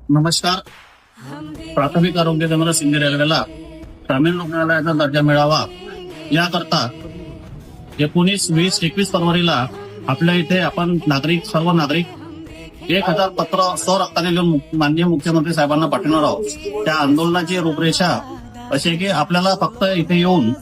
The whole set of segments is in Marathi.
नमस्कार. प्राथमिक आरोग्य केंद्र सिंधी रेल्वेला ग्रामीण रुग्णालयाचा दर्जा मिळावा याकरता 19, 20, 21 फरवरीला आपल्या इथे आपण सर्व नागरिक 1000 पत्र स्वरक्ताने लिहून माननीय मुख्यमंत्री साहेबांना पाठवणार आहोत. त्या आंदोलनाची रूपरेषा अशी की आपल्याला फक्त इथे येऊन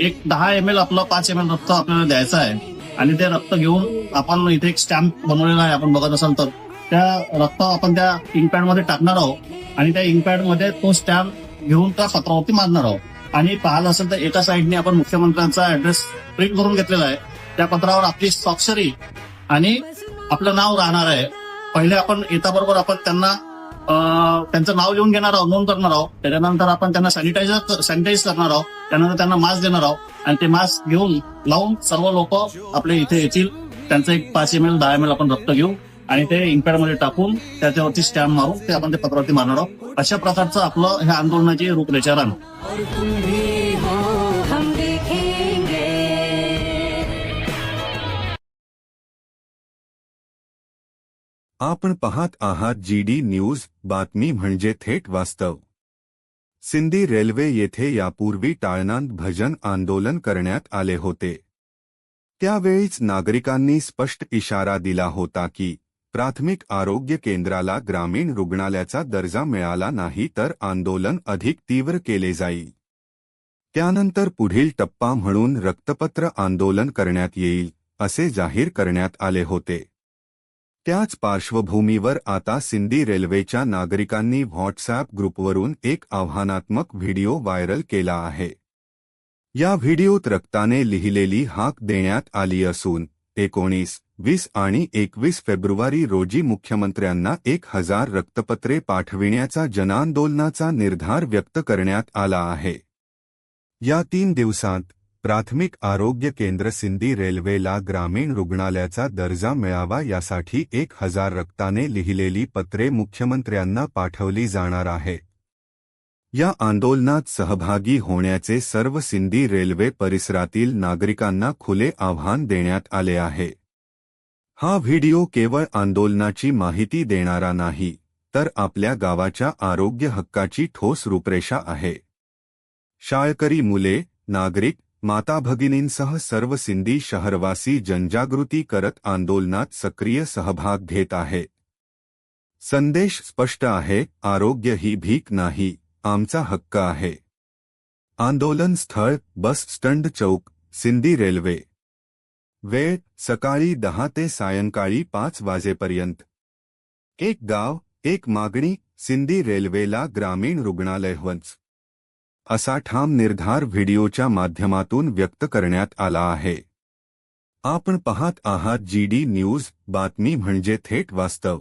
एक 10 ml आपलं 5 ml रक्त आपल्याला द्यायचं आहे आणि ते रक्त घेऊन आपण इथे एक स्टॅम्प बनवलेला आहे, आपण बघत असाल तर त्या रक्त आपण त्या इंकपॅड मध्ये टाकणार आहोत आणि त्या इंकपॅड मध्ये तो स्टॅम्प घेऊन त्या पत्रावरती मारणार आहोत. आणि पाहिलं असेल तर एका साईडने आपण मुख्यमंत्र्यांचा ऍड्रेस प्रिंट करून घेतलेला आहे. त्या पत्रावर आपली स्वाक्षरी आणि आपलं नाव राहणार आहे. पहिले आपण येताबरोबर आपण त्यांना त्यांचं नाव लिहून घेणार आहोत, नोंद करणार आहोत. त्याच्यानंतर आपण त्यांना सॅनिटाईज करणार आहोत. त्यानंतर त्यांना मास्क देणार आहोत आणि ते मास्क घेऊन लावून सर्व लोक आपले इथे येतील. त्यांचं एक 5 ml 10 ml आपण रक्त घेऊ आणि ते इंकपॅड मध्ये टाकून त्याच्यावरती स्टॅम्प मारून ते आपण ते पत्रावरती मारणार आहोत. अशा प्रकारचं आपलं ह्या आंदोलनाची रूपरेषा राहणार. आपण पाहत आहात GD न्यूज, बातमी म्हणजे थेट वास्तव. सिंधी रेल्वे येथे यापूर्वी टाळनांद भजन आंदोलन करण्यात आले होते. त्यावेळीच नागरिकांनी स्पष्ट इशारा दिला होता की प्राथमिक आरोग्य केंद्राला ग्रामीण रुग्णालयाचा दर्जा मिळाला नाही तर आंदोलन अधिक तीव्र केले जाईल. त्यानंतर पुढील टप्पा म्हणून रक्तपत्र आंदोलन करण्यात येईल असे जाहीर करण्यात आले होते. त्याच पार्श्वभूमीवर आता सिंधी रेल्वेच्या नागरिकांनी व्हॉट्सॲप ग्रुपवरून एक आव्हानात्मक व्हिडिओ व्हायरल केला आहे. या व्हिडिओत रक्ताने लिहिलेली हाक देण्यात आली असून 19, 20 आणि 21 फेब्रुवारी रोजी मुख्यमंत्र्यांना 1000 रक्तपत्रे पाठविण्याचा जनांदोलनाचा निर्धार व्यक्त करण्यात आला आहे. या 3 दिवसांत प्राथमिक आरोग्य केंद्र सिंधी रेल्वेला ग्रामीण रुग्णालयाचा दर्जा मिळावा यासाठी 1000 रक्ताने लिहिलेली पत्रे मुख्यमंत्र्यांना पाठवली जाणार आहे. या आंदोलनात सहभागी होण्याचे सर्व सिंधी रेल्वे परिसरातील नागरिकांना खुले आव्हान देण्यात आले आहे. हा व्हिडिओ केवळ आंदोलनाची माहिती देणारा नाही तर आपल्या गावाच्या आरोग्य हक्काची ठोस रूपरेषा आहे. शाळकरी मुले, नागरिक, माता भगिनींसह सर्व सिंधी शहरवासी जनजागृती करत आंदोलनात सक्रिय सहभाग घेत आहेत. संदेश स्पष्ट आहे, आरोग्य ही भीक नाही, आमचा हक्क आहे. आंदोलन स्थळ बस स्टँड चौक, सिंधी रेल्वे. वेळ सकाळी 10 ते सायंकाळी 5 वाजेपर्यंत. एक गाव, एक मागणी, सिंधी रेल्वेला ग्रामीण रुग्णालय हवंच असा ठाम निर्धार व्हिडिओच्या माध्यमातून व्यक्त करण्यात आला आहे. आपण पाहत आहात GD न्यूज, बातमी म्हणजे थेट वास्तव.